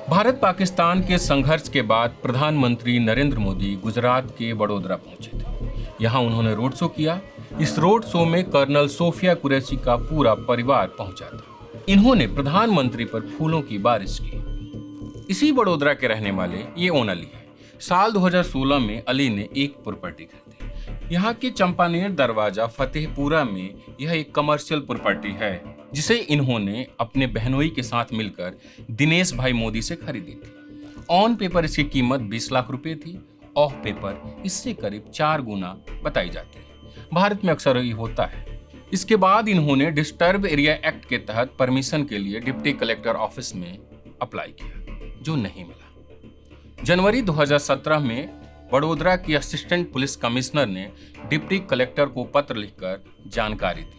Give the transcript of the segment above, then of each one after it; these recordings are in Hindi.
भारत पाकिस्तान के संघर्ष के बाद प्रधानमंत्री नरेंद्र मोदी गुजरात के वडोदरा पहुंचे थे। यहां उन्होंने रोड शो किया। इस रोड शो में कर्नल सोफिया कुरैशी का पूरा परिवार पहुंचा था। इन्होंने प्रधानमंत्री पर फूलों की बारिश की। इसी वडोदरा के रहने वाले ये ओन अली है। साल 2016 में अली ने एक प्रॉपर्टी खरीदी। यहाँ के चंपानेर दरवाजा फतेहपुरा में यह एक कमर्शियल प्रॉपर्टी है, जिसे इन्होंने अपने बहनोई के साथ मिलकर दिनेश भाई मोदी से खरीदी थी। ऑन पेपर इसकी कीमत 20 लाख रुपए थी। ऑफ पेपर इससे करीब 4 गुना बताई जाती है। भारत में अक्सर ये होता है। इसके बाद इन्होंने डिस्टर्ब एरिया एक्ट के तहत परमिशन के लिए डिप्टी कलेक्टर ऑफिस में अप्लाई किया, जो नहीं मिला। जनवरी 2017 में वडोदरा की असिस्टेंट पुलिस कमिश्नर ने डिप्टी कलेक्टर को पत्र लिखकर जानकारी दी।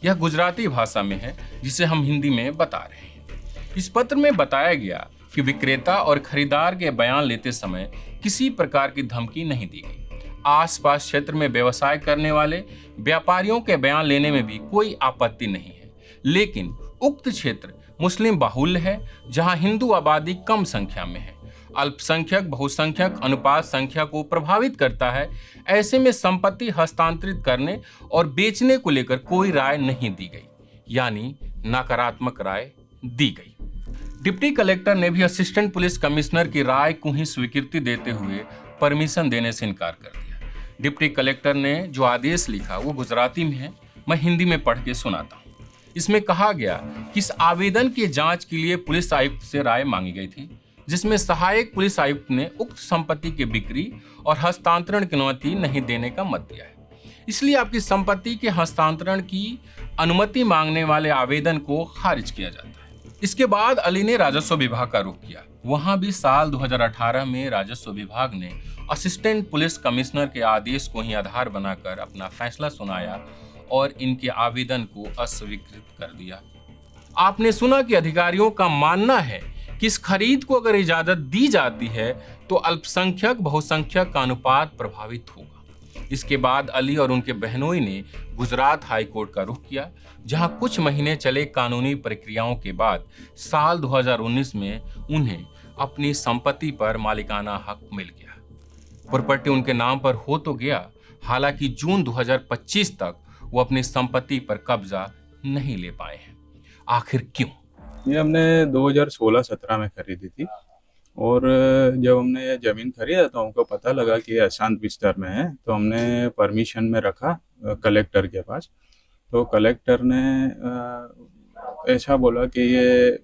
यह गुजराती भाषा में है, जिसे हम हिंदी में बता रहे हैं। इस पत्र में बताया गया कि विक्रेता और खरीदार के बयान लेते समय किसी प्रकार की धमकी नहीं दी गई। आसपास क्षेत्र में व्यवसाय करने वाले व्यापारियों के बयान लेने में भी कोई आपत्ति नहीं है, लेकिन उक्त क्षेत्र मुस्लिम बाहुल्य है, जहां हिंदू आबादी कम संख्या में है। अल्पसंख्यक बहुसंख्यक अनुपात संख्या को प्रभावित करता है। ऐसे में संपत्ति हस्तांतरित करने और बेचने को लेकर कोई राय नहीं दी गई, यानी नकारात्मक राय दी गई। डिप्टी कलेक्टर ने भी असिस्टेंट पुलिस कमिश्नर की राय को ही स्वीकृति देते हुए परमिशन देने से इनकार कर दिया। डिप्टी कलेक्टर ने जो आदेश लिखा वो गुजराती में है, मैं हिंदी में पढ़ के सुनाता हूँ। इसमें कहा गया कि इस आवेदन की जांच के लिए पुलिस आयुक्त से राय मांगी गई थी, जिसमें सहायक पुलिस आयुक्त ने उक्त संपत्ति के बिक्री और हस्तांतरण की अनुमति नहीं देने का मत दिया है। इसलिए आपकी संपत्ति के हस्तांतरण की अनुमति मांगने वाले आवेदन को खारिज किया जाता है। इसके बाद अली ने राजस्व विभाग का रुख किया। वहां भी साल 2018 में राजस्व विभाग ने असिस्टेंट पुलिस कमिश्नर के आदेश को ही आधार बनाकर अपना फैसला सुनाया और इनके आवेदन को अस्वीकृत कर दिया। आपने सुना कि अधिकारियों का मानना है कि इस खरीद को अगर इजाजत दी जाती है तो अल्पसंख्यक बहुसंख्यक का अनुपात प्रभावित होगा। इसके बाद अली और उनके बहनोई ने गुजरात हाई कोर्ट का रुख किया, जहां कुछ महीने चले कानूनी प्रक्रियाओं के बाद साल 2019 में उन्हें अपनी संपत्ति पर मालिकाना हक मिल गया। प्रॉपर्टी उनके नाम पर हो तो गया, हालांकि जून 2025 तक वो अपनी संपत्ति पर कब्जा नहीं ले पाए हैं। आखिर क्यों? ये हमने 2016-17 में खरीदी थी और जब हमने ये ज़मीन खरीदा तो हमको पता लगा कि ये अशांत विस्तार में है, तो हमने परमिशन में रखा कलेक्टर के पास। तो कलेक्टर ने ऐसा बोला कि ये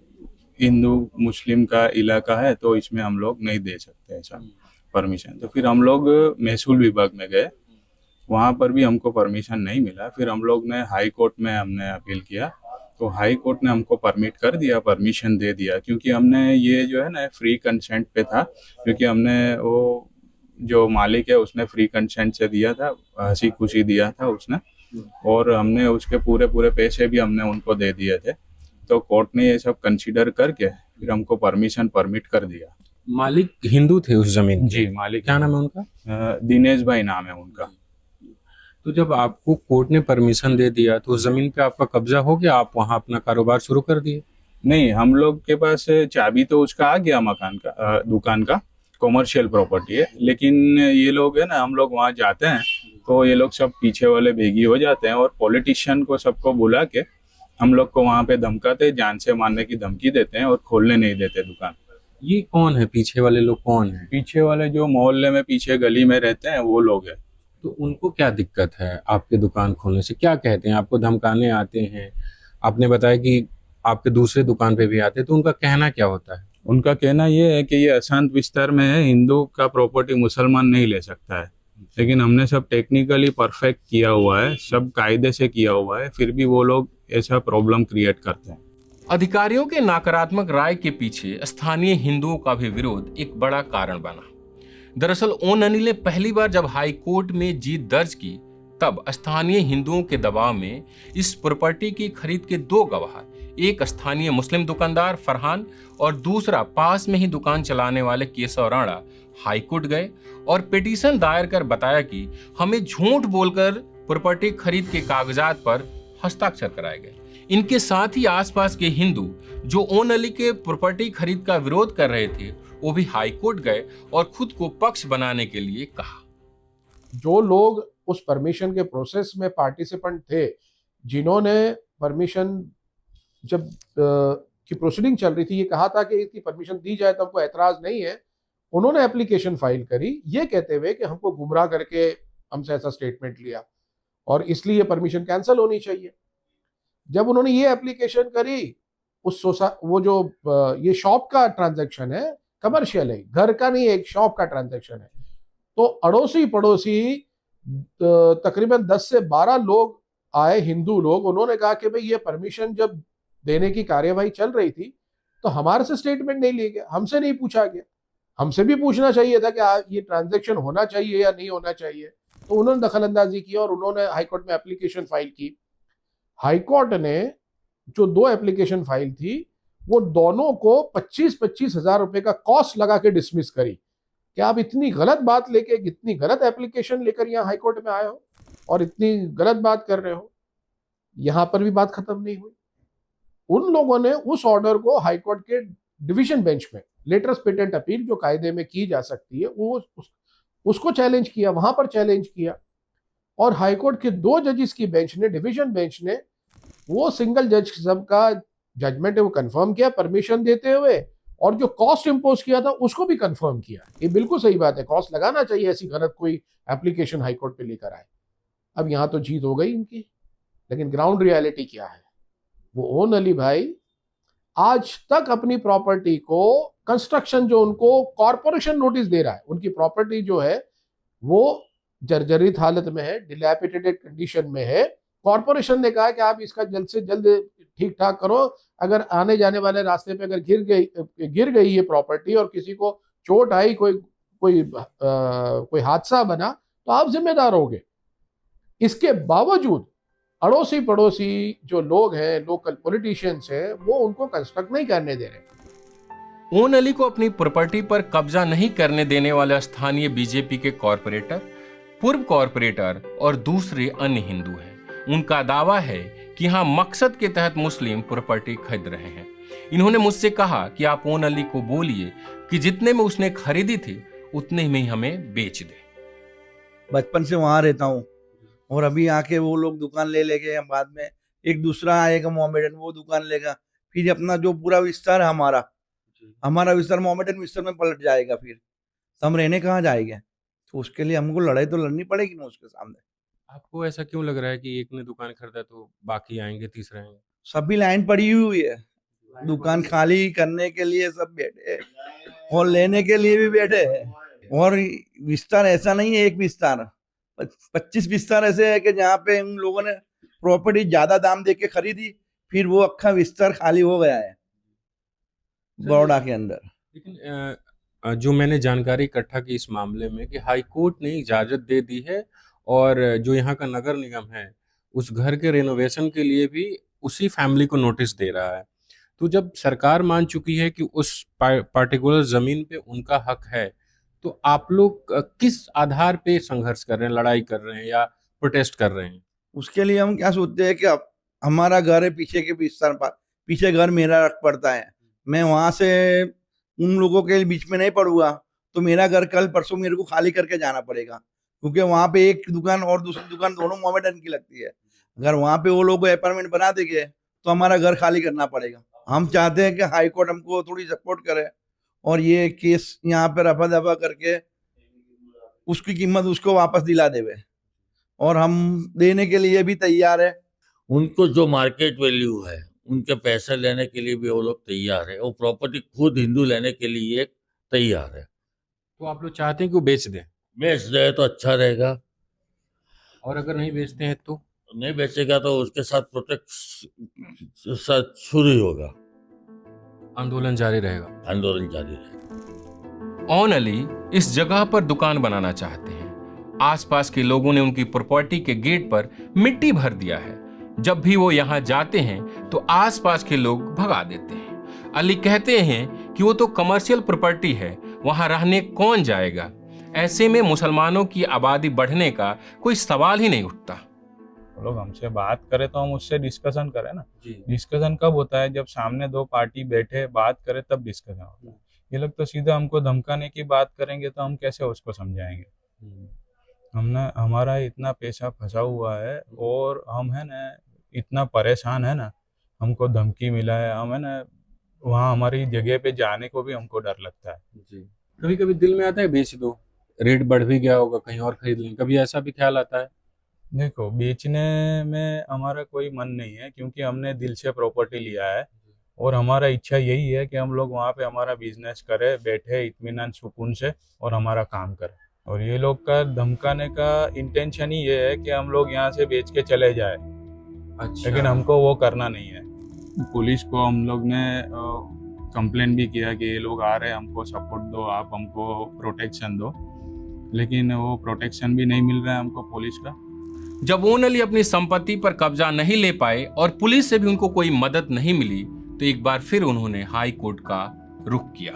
हिंदू मुस्लिम का इलाका है, तो इसमें हम लोग नहीं दे सकते ऐसा परमिशन। तो फिर हम लोग महसूल विभाग में गए, वहाँ पर भी हमको परमिशन नहीं मिला। फिर हम लोग ने हाई कोर्ट में हमने अपील किया, तो हाई कोर्ट ने हमको परमिट कर दिया, परमिशन दे दिया, क्योंकि हमने ये जो है ना फ्री कंसेंट पे था, क्योंकि हमने वो जो मालिक है उसने फ्री कंसेंट से दिया था, हंसी खुशी दिया था उसने, और हमने उसके पूरे पैसे भी हमने उनको दे दिए थे। तो कोर्ट ने ये सब कंसीडर करके फिर हमको परमिट कर दिया। मालिक हिंदू थे उस जमीन? जी, मालिक। क्या नाम है उनका? दिनेश भाई नाम है उनका। तो जब आपको कोर्ट ने परमिशन दे दिया तो उस जमीन पे आपका कब्जा हो गया, आप वहां अपना कारोबार शुरू कर दिए? नहीं, हम लोग के पास चाबी तो उसका आ गया, मकान का, दुकान का, कॉमर्शियल प्रॉपर्टी है, लेकिन ये लोग है ना, हम लोग वहाँ जाते हैं तो ये लोग सब पीछे वाले भेगी हो जाते हैं और पॉलिटिशियन को सबको बुला के हम लोग को वहाँ पे धमकाते, जान से मारने की धमकी देते हैं और खोलने नहीं देते दुकान। ये कौन है पीछे वाले लोग? कौन है पीछे वाले? जो मोहल्ले में पीछे गली में रहते हैं वो लोग हैं। तो उनको क्या दिक्कत है आपके दुकान खोलने से? क्या कहते हैं? आपको धमकाने आते हैं? आपने बताया कि आपके दूसरे दुकान पे भी आते हैं, तो उनका कहना क्या होता है? उनका कहना ये है कि ये अशांत विस्तार में है, हिंदू का प्रॉपर्टी मुसलमान नहीं ले सकता है। लेकिन हमने सब टेक्निकली परफेक्ट किया हुआ है, सब कायदे से किया हुआ है, फिर भी वो लोग ऐसा प्रॉब्लम क्रिएट करते हैं। अधिकारियों के नकारात्मक राय के पीछे स्थानीय हिंदुओं का भी विरोध एक बड़ा कारण बना। दरअसल ओन अनिल ने पहली बार जब हाई कोर्ट में जीत दर्ज की, तब स्थानीय हिंदुओं के दबाव में इस प्रॉपर्टी की खरीद के 2 गवाह, एक स्थानीय मुस्लिम दुकानदार फरहान और दूसरा पास में ही दुकान चलाने वाले केशव राणा, हाई कोर्ट गए और पिटीशन दायर कर बताया कि हमें झूठ बोलकर प्रॉपर्टी खरीद के कागजात पर हस्ताक्षर कराए गए। इनके साथ ही आसपास के हिंदू जो ओन अली के प्रॉपर्टी खरीद का विरोध कर रहे थे वो भी हाईकोर्ट गए और खुद को पक्ष बनाने के लिए कहा। जो लोग उस परमिशन के प्रोसेस में पार्टिसिपेंट थे, जिन्होंने परमिशन जब की प्रोसीडिंग चल रही थी, ये कहा था कि इसकी परमिशन दी जाए तो हमको एतराज नहीं है, उन्होंने एप्लीकेशन फाइल करी ये कहते हुए कि हमको गुमराह करके हमसे ऐसा स्टेटमेंट लिया और इसलिए परमिशन कैंसिल होनी चाहिए। जब उन्होंने ये एप्लीकेशन करी, वो जो ये शॉप का ट्रांजैक्शन है, कमर्शियल है, घर का नहीं, एक शॉप का ट्रांजैक्शन है, तो अड़ोसी पड़ोसी तकरीबन 10 से 12 लोग आए, हिंदू लोग। उन्होंने कहा कि भाई ये परमिशन जब देने की कार्यवाही चल रही थी तो हमारे से स्टेटमेंट नहीं लिया गया, हमसे नहीं पूछा गया, हमसे भी पूछना चाहिए था कि ये ट्रांजैक्शन होना चाहिए या नहीं होना चाहिए। तो उन्होंने दखल अंदाजी की और उन्होंने हाईकोर्ट में एप्लीकेशन फाइल की। हाईकोर्ट ने जो 2 एप्लीकेशन फाइल थी वो दोनों को 25-25 हजार रुपए का कॉस्ट लगा के डिसमिस करी कि आप इतनी गलत बात लेके, इतनी गलत एप्लीकेशन लेकर यहाँ हाईकोर्ट में आए हो और इतनी गलत बात कर रहे हो। यहां पर भी बात खत्म नहीं हुई। उन लोगों ने उस ऑर्डर को हाईकोर्ट के डिवीजन बेंच में लेटर्स पेटेंट अपील जो कायदे में की जा सकती है उसको चैलेंज किया, वहां पर चैलेंज किया और हाईकोर्ट के 2 जजेस की बेंच ने, डिवीजन बेंच ने, वो सिंगल जज सब का जजमेंट है वो कंफर्म किया परमिशन देते हुए, और जो कॉस्ट इंपोज किया था उसको भी कंफर्म किया। ये बिल्कुल सही बात है, कॉस्ट लगाना चाहिए, ऐसी गलत कोई एप्लीकेशन हाईकोर्ट पे लेकर आए। अब यहां तो जीत हो गई इनकी, लेकिन ग्राउंड रियलिटी क्या है? वो ओन अली भाई आज तक अपनी प्रॉपर्टी को कंस्ट्रक्शन जो उनको कॉर्पोरेशन नोटिस दे रहा है, उनकी प्रॉपर्टी जो है वो जर्जरित हालत में है, डिलैपिडेटेड कंडीशन में है। कॉर्पोरेशन ने कहा कि आप इसका जल्द से जल्द ठीक ठाक करो, अगर आने जाने वाले रास्ते पे अगर गिर गई ये प्रॉपर्टी और किसी को चोट आई, कोई हादसा बना तो आप जिम्मेदार होगे। इसके बावजूद अड़ोसी पड़ोसी जो लोग हैं, लोकल पॉलिटिशियंस हैं, वो उनको कंस्ट्रक्ट नहीं करने दे रहे। ओन अली को अपनी प्रॉपर्टी पर कब्जा नहीं करने देने वाले स्थानीय बीजेपी के कॉरपोरेटर, पूर्व कॉरपोरेटर और दूसरे अन्य हिंदू हैं। उनका दावा है कि यहाँ मकसद के तहत मुस्लिम प्रॉपर्टी खरीद रहे हैं। इन्होंने मुझसे कहा कि आप ओन अली को बोलिए कि जितने में उसने खरीदी थी उतने में ही हमें बेच दे। बचपन से वहां रहता हूँ और अभी आके वो लोग दुकान ले लेंगे, बाद में एक दूसरा आएगा मोहम्मदन, वो दुकान लेगा, फिर अपना जो पूरा विस्तार है हमारा विस्तार मोहम्मदन विस्तार में पलट जाएगा, फिर तो हम रहने कहाँ जाएंगे? तो उसके लिए हमको लड़ाई तो लड़नी पड़ेगी ना उसके सामने। आपको ऐसा क्यों लग रहा है कि एक ने दुकान खरीदा तो बाकी आएंगे, तीसरे आएंगे? सभी लाइन पड़ी हुई है, दुकान खाली करने के लिए सब बैठे हैं और लेने के लिए भी बैठे हैं। और विस्तार ऐसा नहीं है एक विस्तार, 25 विस्तार ऐसे है कि जहाँ पे उन लोगों ने प्रॉपर्टी ज्यादा दाम दे के खरीदी, फिर वो अक्खा विस्तार खाली हो गया है बड़ौदा के अंदर। लेकिन जो मैंने जानकारी इकट्ठा की इस मामले में कि हाईकोर्ट ने इजाजत दे दी है और जो यहाँ का नगर निगम है उस घर के रेनोवेशन के लिए भी उसी फैमिली को नोटिस दे रहा है। तो जब सरकार मान चुकी है कि उस पार्टिकुलर जमीन पे उनका हक है, तो आप लोग किस आधार पे संघर्ष कर रहे हैं, लड़ाई कर रहे हैं या प्रोटेस्ट कर रहे हैं? उसके लिए हम क्या सोचते हैं कि अब हमारा घर है पीछे के विस्तार पर, पीछे घर मेरा रख पड़ता है, मैं वहां से उन लोगों के बीच में नहीं पड़ूंगा तो मेरा घर कल परसों मेरे को खाली करके जाना पड़ेगा, क्योंकि वहां पे एक दुकान और दूसरी दुकान दोनों मोहम्मदन की लगती है। अगर वहां पे वो लोग अपार्टमेंट बना देंगे तो हमारा घर खाली करना पड़ेगा। हम चाहते हैं कि हाई कोर्ट हमको थोड़ी सपोर्ट करे और ये केस यहाँ पे रफा दफा करके उसकी कीमत उसको वापस दिला देवे, और हम देने के लिए भी तैयार है। उनको जो मार्केट वैल्यू है उनके पैसे लेने के लिए भी वो लोग तैयार है, वो प्रॉपर्टी खुद हिंदू लेने के लिए तैयार है। तो आप लोग चाहते हैं कि वो बेच दें? बेच दे तो अच्छा रहेगा, और अगर नहीं बेचते हैं तो? नहीं बेचेगा तो उसके साथ प्रोटेक्ट शुरू ही होगा, आंदोलन जारी रहेगा। आंदोलन जारी रहेगा। ओन अली इस जगह पर दुकान बनाना चाहते हैं। आसपास के लोगों ने उनकी प्रॉपर्टी के गेट पर मिट्टी भर दिया है। जब भी वो यहाँ जाते हैं तो आसपास के लोग भगा देते हैं। अली कहते हैं कि वो तो कमर्शियल प्रॉपर्टी है, वहां रहने कौन जाएगा। ऐसे में मुसलमानों की आबादी बढ़ने का कोई सवाल ही नहीं उठता। वो लोग हमसे बात करें तो हम उससे डिस्कशन करें ना। जी। डिस्कशन कब होता है? जब सामने दो पार्टी बैठे बात करे तब डिस्कशन होता है। ये लोग तो सीधा हमको धमकाने की बात करेंगे तो हम कैसे उसको समझाएंगे? हमने हमारा इतना पैसा फंसा हुआ है और हम है ना इतना परेशान है ना, हमको धमकी मिला है, हम है ना वहाँ हमारी जगह पे जाने को भी हमको डर लगता है। जी। कभी कभी दिल में आता है बेच दो, रेट बढ़ भी गया होगा, कहीं और खरीद लें, कभी ऐसा भी ख्याल आता है? देखो, बेचने में हमारा कोई मन नहीं है क्योंकि हमने दिल से प्रॉपर्टी लिया है और हमारा इच्छा यही है कि हम लोग वहाँ पे हमारा बिजनेस करें, बैठे इत्मीनान सुकून से और हमारा काम करें। और ये लोग का धमकाने का इंटेंशन ही ये है कि हम लोग यहाँ से बेच के चले जाए, अच्छा। लेकिन हमको वो करना नहीं है। पुलिस को हम लोग ने कंप्लेन भी किया कि ये लोग आ रहे हैं, हमको सपोर्ट दो, आप हमको प्रोटेक्शन दो, लेकिन वो प्रोटेक्शन भी नहीं मिल रहा है हमको पुलिस का। जब ओन अली अपनी संपत्ति पर कब्जा नहीं ले पाए और पुलिस से भी उनको कोई मदद नहीं मिली तो एक बार फिर उन्होंने हाई कोर्ट का रुख किया।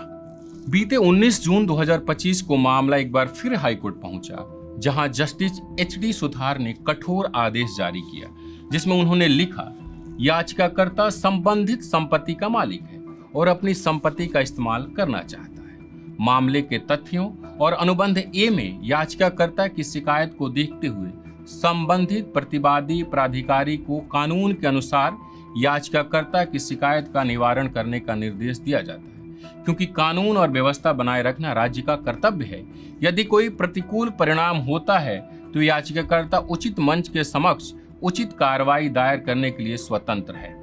बीते 19 जून 2025 को मामला एक बार फिर हाई कोर्ट पहुंचा, जहां जस्टिस HD सुथार ने कठोर आदेश जारी किया, जिसमें उन्होंने लिखा, याचिकाकर्ता संबंधित संपत्ति का मालिक है और अपनी संपत्ति का इस्तेमाल करना चाहता है। मामले के तथ्यों और अनुबंध ए में याचिकाकर्ता की शिकायत को देखते हुए संबंधित प्रतिवादी प्राधिकारी को कानून के अनुसार याचिकाकर्ता की शिकायत का निवारण करने का निर्देश दिया जाता है, क्योंकि कानून और व्यवस्था बनाए रखना राज्य का कर्तव्य है। यदि कोई प्रतिकूल परिणाम होता है तो याचिकाकर्ता उचित मंच के समक्ष उचित कार्रवाई दायर करने के लिए स्वतंत्र है।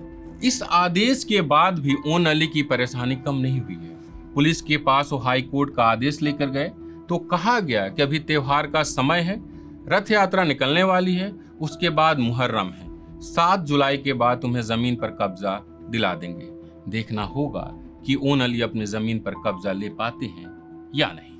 इस आदेश के बाद भी ओन अली की परेशानी कम नहीं हुई है। पुलिस के पास वो हाई कोर्ट का आदेश लेकर गए तो कहा गया कि अभी त्योहार का समय है, रथ यात्रा निकलने वाली है, उसके बाद मुहर्रम है, 7 जुलाई के बाद तुम्हें जमीन पर कब्जा दिला देंगे। देखना होगा कि ओन अली अपनी जमीन पर कब्जा ले पाते हैं या नहीं।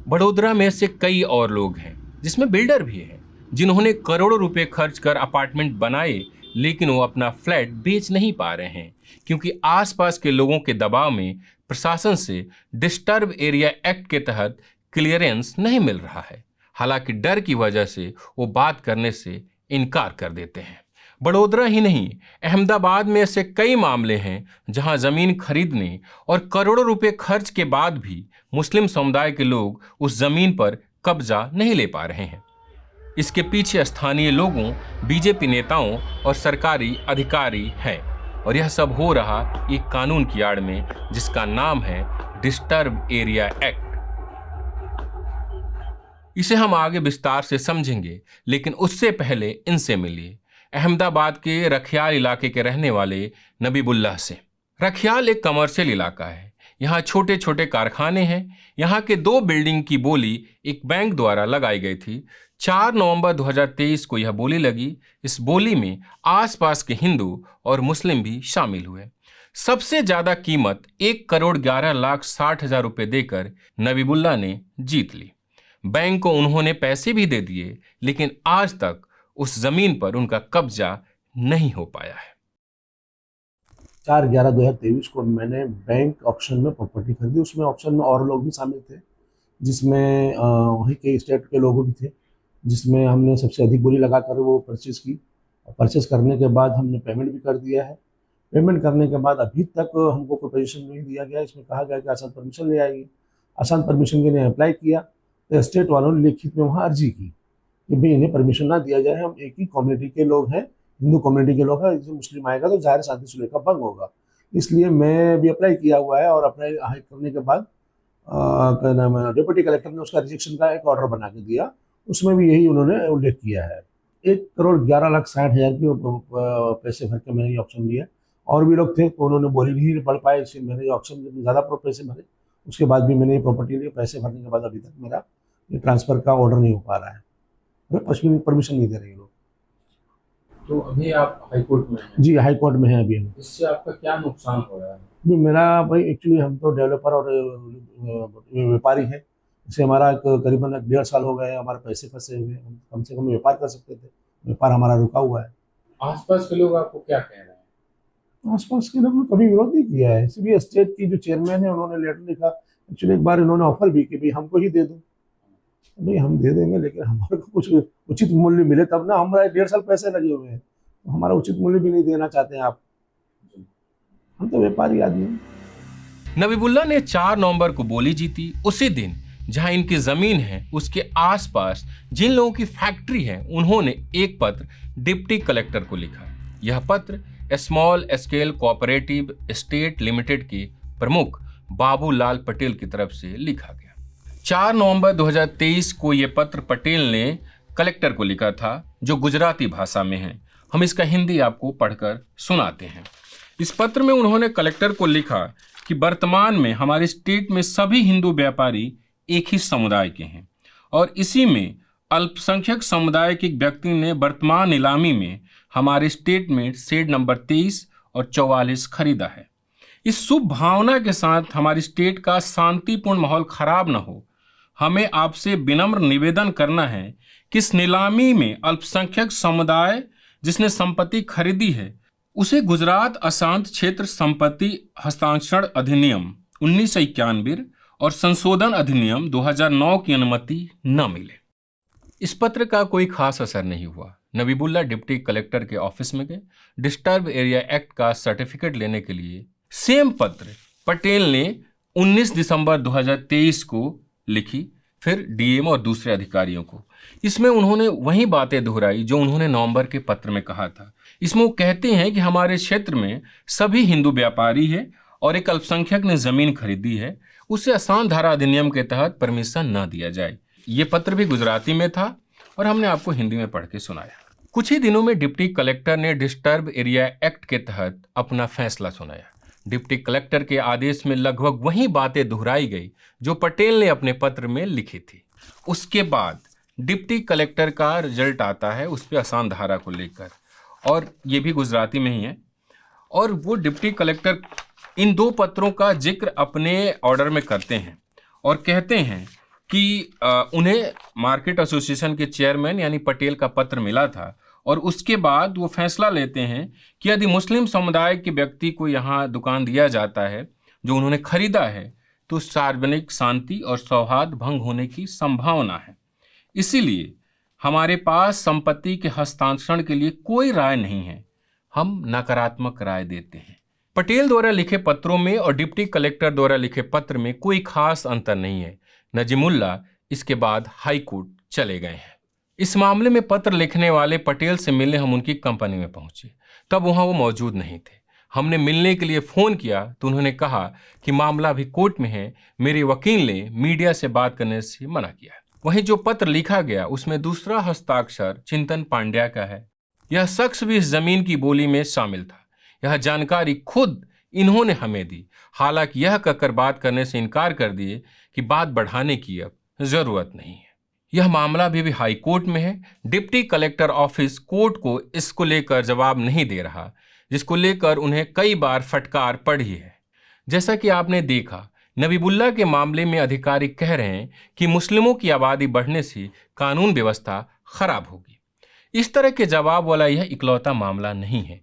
बड़ोदरा में से कई और लोग हैं, जिसमें बिल्डर भी है, जिन्होंने करोड़ों रुपए खर्च कर अपार्टमेंट बनाए, लेकिन वो अपना फ्लैट बेच नहीं पा रहे हैं क्योंकि आसपास के लोगों के दबाव में प्रशासन से डिस्टर्ब एरिया एक्ट के तहत क्लियरेंस नहीं मिल रहा है। हालांकि डर की वजह से वो बात करने से इनकार कर देते हैं। बड़ोदरा ही नहीं, अहमदाबाद में ऐसे कई मामले हैं जहां जमीन खरीदने और करोड़ों रुपए खर्च के बाद भी मुस्लिम समुदाय के लोग उस जमीन पर कब्जा नहीं ले पा रहे हैं। इसके पीछे स्थानीय लोगों, बीजेपी नेताओं और सरकारी अधिकारी हैं, और यह सब हो रहा एक कानून की आड़ में जिसका नाम है डिस्टर्ब एरिया एक्ट। इसे हम आगे विस्तार से समझेंगे, लेकिन उससे पहले इनसे मिलिए अहमदाबाद के रखियाल इलाके के रहने वाले नबीबुल्लाह से। रखियाल एक कमर्शियल इलाका है। यहाँ छोटे छोटे कारखाने हैं। यहाँ के 2 बिल्डिंग की बोली एक बैंक द्वारा लगाई गई थी। 4 नवंबर 2023 को यह बोली लगी। इस बोली में आसपास के हिंदू और मुस्लिम भी शामिल हुए। सबसे ज्यादा कीमत 1,11,60,000 रुपए देकर नबीबुल्लाह ने जीत ली। बैंक को उन्होंने पैसे भी दे दिए, लेकिन आज तक उस जमीन पर उनका कब्जा नहीं हो पाया है। 4/11/2023 को मैंने बैंक ऑक्शन में प्रॉपर्टी खरीदी। उसमें ऑक्शन में और लोग भी शामिल थे, जिसमें वहीं के स्टेट के लोग भी थे, जिसमें हमने सबसे अधिक बोली लगाकर वो परचेज़ की। परचेज़ करने के बाद हमने पेमेंट भी कर दिया है। पेमेंट करने के बाद अभी तक हमको कोई पोजीशन नहीं दिया गया। इसमें कहा गया कि आसान परमिशन ले आएगी। आसान परमिशन के लिए अप्लाई किया तो स्टेट वालों ने लिखित में वहाँ अर्जी की कि भाई इन्हें परमिशन ना दिया जाए, हम एक ही कम्युनिटी के लोग हैं, हिंदू कम्युनिटी के लोग हैं, इसमें मुस्लिम आएगा तो ज़ाहिर शांति सुलह का भंग होगा। इसलिए मैं भी अप्लाई किया हुआ है, और अप्लाई करने के बाद क्या नाम है, डिप्टी कलेक्टर ने उसका रिजेक्शन का एक ऑर्डर बना के दिया। उसमें भी यही उन्होंने उल्लेख किया है। 1,11,60,000 के पैसे भर के मैंने ये ऑप्शन लिया। और भी लोग थे तो उन्होंने बोली नहीं पढ़ पाए, इसलिए मैंने ये ऑप्शन में ज़्यादा पैसे भरे। उसके बाद भी मैंने ये प्रॉपर्टी लिए। पैसे भरने के बाद अभी तक मेरा ये ट्रांसफ़र का ऑर्डर नहीं हो पा रहा है। परमिशन नहीं दे रहे लोग। तो अभी आप हाई कोर्ट में हैं। जी, हाई कोर्ट में है अभी हम। इससे आपका क्या नुकसान हो रहा है? जी, मेरा भाई एक्चुअली हम तो डेवलपर और व्यापारी हैं। इससे हमारा करीबन 1.5 साल हो गए, हमारे पैसे फंसे हुए। हम कम से कम व्यापार कर सकते थे, व्यापार हमारा रुका हुआ है। आसपास के लोग आपको क्या कह रहे हैं? आसपास के लोगों ने कभी विरोध नहीं किया है। इसीलिए स्टेट की जो चेयरमैन है उन्होंने लेटर लिखा। एक्चुअली एक बार इन्होंने ऑफर भी कि भाई हमको ही दे दो, भाई हम दे देंगे, लेकिन हमारे को कुछ उचित मूल्य मिले तब ना। हमारे 1.5 साल पैसे लगे हुए हैं, तो हमारा उचित मूल्य भी नहीं देना चाहते हैं आप। हम तो व्यापारी आदमी हैं। नबीबुल्ला ने 4 नवंबर को बोली जीती। उसी दिन जहां इनकी जमीन है उसके आसपास जिन लोगों की फैक्ट्री है, उन्होंने एक पत्र डिप्टी कलेक्टर को लिखा। यह पत्र small scale cooperative state limited के प्रमुख बाबूलाल पटेल की तरफ से लिखा गया। 4 नवंबर 2023 को यह पत्र पटेल ने कलेक्टर को लिखा था, जो गुजराती भाषा में है। हम इसका हिंदी आपको पढ़कर सुनाते हैं। इस पत्र में उन्होंने कलेक्टर को लिखा कि वर्तमान में हमारे स्टेट में सभी हिंदू व्यापारी एक ही समुदाय के हैं और इसी में अल्पसंख्यक समुदाय के व्यक्ति ने वर्तमान नीलामी में हमारे स्टेट में शेड नंबर 23 और 44 खरीदा है। इस शुभ भावना के साथ हमारी स्टेट का शांतिपूर्ण माहौल खराब न हो, हमें आपसे विनम्र निवेदन करना है कि इस नीलामी में अल्पसंख्यक समुदाय जिसने संपत्ति खरीदी है उसे गुजरात अशांत क्षेत्र संपत्ति हस्तांतरण अधिनियम 1991 और संशोधन अधिनियम 2009 की अनुमति न मिले। इस पत्र का कोई खास असर नहीं हुआ। नबीबुल्ला डिप्टी कलेक्टर के ऑफिस में गए। डिस्टर्ब एरिया एक्ट का सर्टिफिकेट लेने के लिए सेम पत्र पटेल ने 19 दिसंबर 2023 को लिखी, फिर डीएम और दूसरे अधिकारियों को। इसमें उन्होंने वही बातें दोहराई जो उन्होंने नवंबर के पत्र में कहा था। इसमें वो कहते हैं कि हमारे क्षेत्र में सभी हिंदू व्यापारी है और एक अल्पसंख्यक ने जमीन खरीदी है, उसे आसान धारा अधिनियम के तहत परमिशन न दिया जाए। ये पत्र भी गुजराती में था और हमने आपको हिंदी में पढ़ के सुनाया। कुछ ही दिनों में डिप्टी कलेक्टर ने डिस्टर्ब एरिया एक्ट के तहत अपना फैसला सुनाया। डिप्टी कलेक्टर के आदेश में लगभग वही बातें दोहराई गई जो पटेल ने अपने पत्र में लिखी थी। उसके बाद डिप्टी कलेक्टर का रिजल्ट आता है उस पर आसान धारा को लेकर, और ये भी गुजराती में ही है। और वो डिप्टी कलेक्टर इन 2 पत्रों का जिक्र अपने ऑर्डर में करते हैं और कहते हैं कि उन्हें मार्केट एसोसिएशन के चेयरमैन यानी पटेल का पत्र मिला था और उसके बाद वो फैसला लेते हैं कि यदि मुस्लिम समुदाय के व्यक्ति को यहाँ दुकान दिया जाता है जो उन्होंने खरीदा है तो सार्वजनिक शांति और सौहार्द भंग होने की संभावना है। इसीलिए हमारे पास संपत्ति के हस्तांतरण के लिए कोई राय नहीं है, हम नकारात्मक राय देते हैं। पटेल द्वारा लिखे पत्रों में और डिप्टी कलेक्टर द्वारा लिखे पत्र में कोई खास अंतर नहीं है। नजीमुल्ला इसके बाद हाई कोर्ट चले गए हैं। इस मामले में पत्र लिखने वाले पटेल से मिलने हम उनकी कंपनी में पहुंचे, तब वहां वो मौजूद नहीं थे। हमने मिलने के लिए फ़ोन किया तो उन्होंने कहा कि मामला अभी कोर्ट में है, मेरे वकील ने मीडिया से बात करने से मना किया। वहीं जो पत्र लिखा गया उसमें दूसरा हस्ताक्षर चिंतन पांड्या का है। यह शख्स भी इस जमीन की बोली में शामिल था। यह जानकारी खुद इन्होंने हमें दी। हालांकि यह कहकर बात करने से इनकार कर दिए कि बात बढ़ाने की अब जरूरत नहीं है। यह मामला अभी भी हाई कोर्ट में है। डिप्टी कलेक्टर ऑफिस कोर्ट को इसको लेकर जवाब नहीं दे रहा, जिसको लेकर उन्हें कई बार फटकार पड़ी है। जैसा कि आपने देखा, नबीबुल्ला के मामले में अधिकारी कह रहे हैं कि मुस्लिमों की आबादी बढ़ने से कानून व्यवस्था खराब होगी। इस तरह के जवाब वाला यह इकलौता मामला नहीं है।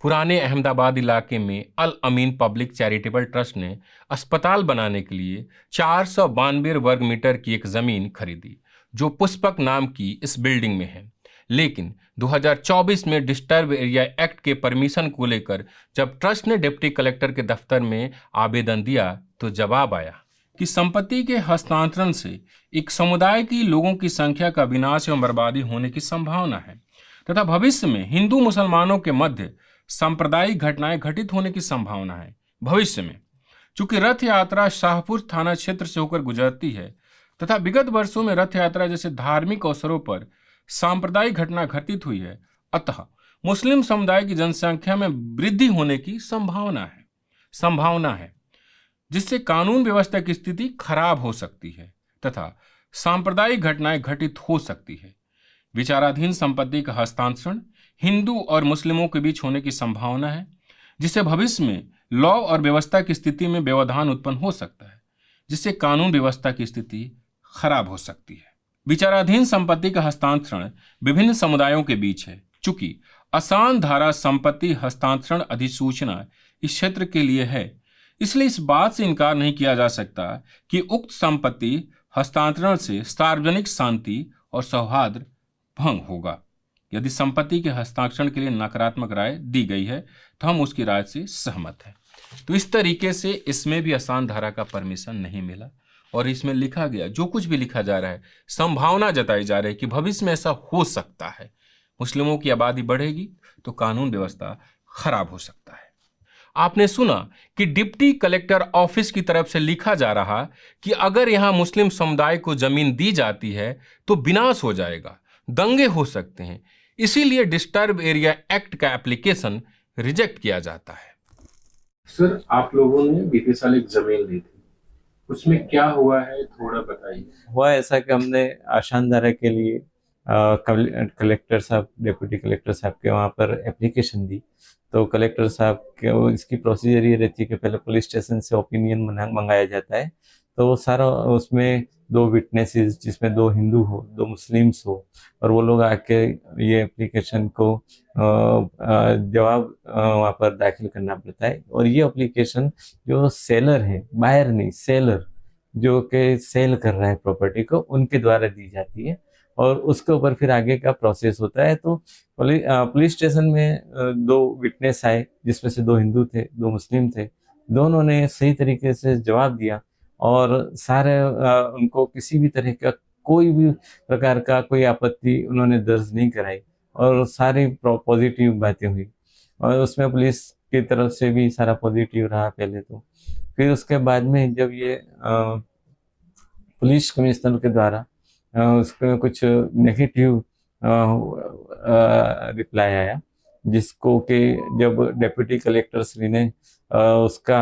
पुराने अहमदाबाद इलाके में अल अमीन पब्लिक चैरिटेबल ट्रस्ट ने अस्पताल बनाने के लिए 492 वर्ग मीटर की एक ज़मीन खरीदी जो पुष्पक नाम की इस बिल्डिंग में है। लेकिन 2024 में डिस्टर्ब एरिया एक्ट के परमिशन को लेकर जब ट्रस्ट ने डिप्टी कलेक्टर के दफ्तर में आवेदन दिया तो जवाब आया कि संपत्ति के हस्तांतरण से एक समुदाय की लोगों की संख्या का विनाश एवं बर्बादी होने की संभावना है तथा भविष्य में हिंदू मुसलमानों के मध्य सांप्रदायिक घटनाएं घटित होने की संभावना है। भविष्य में चूंकि रथ यात्रा शाहपुर थाना क्षेत्र से होकर गुजरती है तथा विगत वर्षों में रथ यात्रा जैसे धार्मिक अवसरों पर सांप्रदायिक घटना घटित हुई है, अतः मुस्लिम समुदाय की जनसंख्या में वृद्धि होने की संभावना है जिससे कानून व्यवस्था की स्थिति खराब हो सकती है तथा सांप्रदायिक घटनाएं घटित हो सकती है। विचाराधीन संपत्ति का हस्तांतरण हिंदू और मुस्लिमों के बीच होने की संभावना है जिससे भविष्य में लॉ और व्यवस्था की स्थिति में व्यवधान उत्पन्न हो सकता है, जिससे कानून व्यवस्था की स्थिति खराब हो सकती है। विचाराधीन संपत्ति का हस्तांतरण विभिन्न समुदायों के बीच है। चूंकि आसान धारा संपत्ति हस्तांतरण अधिसूचना इस क्षेत्र के लिए है, इसलिए इस बात से इनकार नहीं किया जा सकता कि उक्त संपत्ति हस्तांतरण से सार्वजनिक शांति और सौहार्द भंग होगा। यदि संपत्ति के हस्तांतरण के लिए नकारात्मक राय दी गई है तो हम उसकी राय से सहमत हैं। तो इस तरीके से इसमें भी आसान धारा का परमिशन नहीं मिला और इसमें लिखा गया, जो कुछ भी लिखा जा रहा है, संभावना जताई जा रही है कि भविष्य में ऐसा हो सकता है। मुस्लिमों की आबादी बढ़ेगी तो कानून व्यवस्था खराब हो सकता है। आपने सुना कि डिप्टी कलेक्टर ऑफिस की तरफ से लिखा जा रहा कि अगर यहां मुस्लिम समुदाय को जमीन दी जाती है तो विनाश हो जाएगा, दंगे हो सकते हैं, इसीलिए डिस्टर्ब एरिया एक्ट का एप्लीकेशन रिजेक्ट किया जाता है। सर, आप लोगों ने बीते साल एक जमीन ली थी, उसमें क्या हुआ है थोड़ा बताइए। हुआ ऐसा कि हमने आशानदारा के लिए कलेक्टर साहब, डिप्टी कलेक्टर साहब के वहाँ पर एप्लीकेशन दी। तो कलेक्टर साहब के इसकी प्रोसीजर ये रहती है कि पहले पुलिस स्टेशन से ओपिनियन मंगाया जाता है। तो वो सारा उसमें 2 विटनेसेस, जिसमें 2 हिंदू हो, 2 मुस्लिम्स हो, और वो लोग आके ये एप्लीकेशन को जवाब वहाँ पर दाखिल करना पड़ता है। और ये एप्लीकेशन जो सेलर है, बायर नहीं, सेलर जो कि सेल कर रहा है प्रॉपर्टी को, उनके द्वारा दी जाती है और उसके ऊपर फिर आगे का प्रोसेस होता है। तो पुलिस स्टेशन में 2 विटनेस आए, जिसमें से 2 हिंदू थे, 2 मुस्लिम थे। दोनों ने सही तरीके से जवाब दिया और सारे उनको किसी भी तरह का कोई भी प्रकार का कोई आपत्ति उन्होंने दर्ज नहीं कराई और सारी पॉजिटिव बातें हुई। और उसमें पुलिस की तरफ से भी सारा पॉजिटिव रहा पहले तो। फिर उसके बाद में जब ये पुलिस कमिश्नर के द्वारा उसमें कुछ नेगेटिव रिप्लाई आया, जिसको कि जब डिप्टी कलेक्टर श्री ने उसका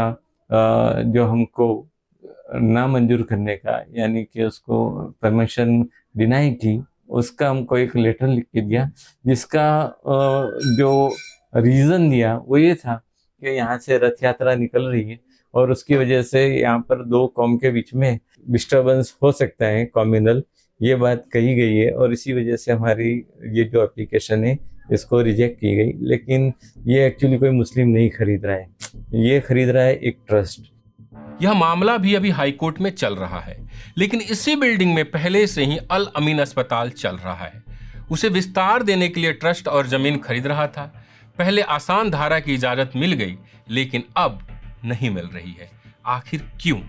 जो हमको ना मंजूर करने का, यानी कि उसको परमिशन डिनाई की, उसका हमको एक लेटर लिख के दिया, जिसका जो रीज़न दिया वो ये था कि यहाँ से रथ यात्रा निकल रही है और उसकी वजह से यहाँ पर 2 कौम के बीच में डिस्टर्बेंस हो सकता है, कम्युनल, ये बात कही गई है और इसी वजह से हमारी ये जो एप्लीकेशन है इसको रिजेक्ट की गई। लेकिन ये एक्चुअली कोई मुस्लिम नहीं खरीद रहा है, ये खरीद रहा है एक ट्रस्ट। यह मामला भी अभी हाईकोर्ट में चल रहा है, लेकिन इसी बिल्डिंग में पहले से ही अल अमीन अस्पताल चल रहा है। उसे विस्तार देने के लिए ट्रस्ट और जमीन खरीद रहा था। पहले आसान धारा की इजाजत मिल गई, लेकिन अब नहीं मिल रही है। आखिर क्यों?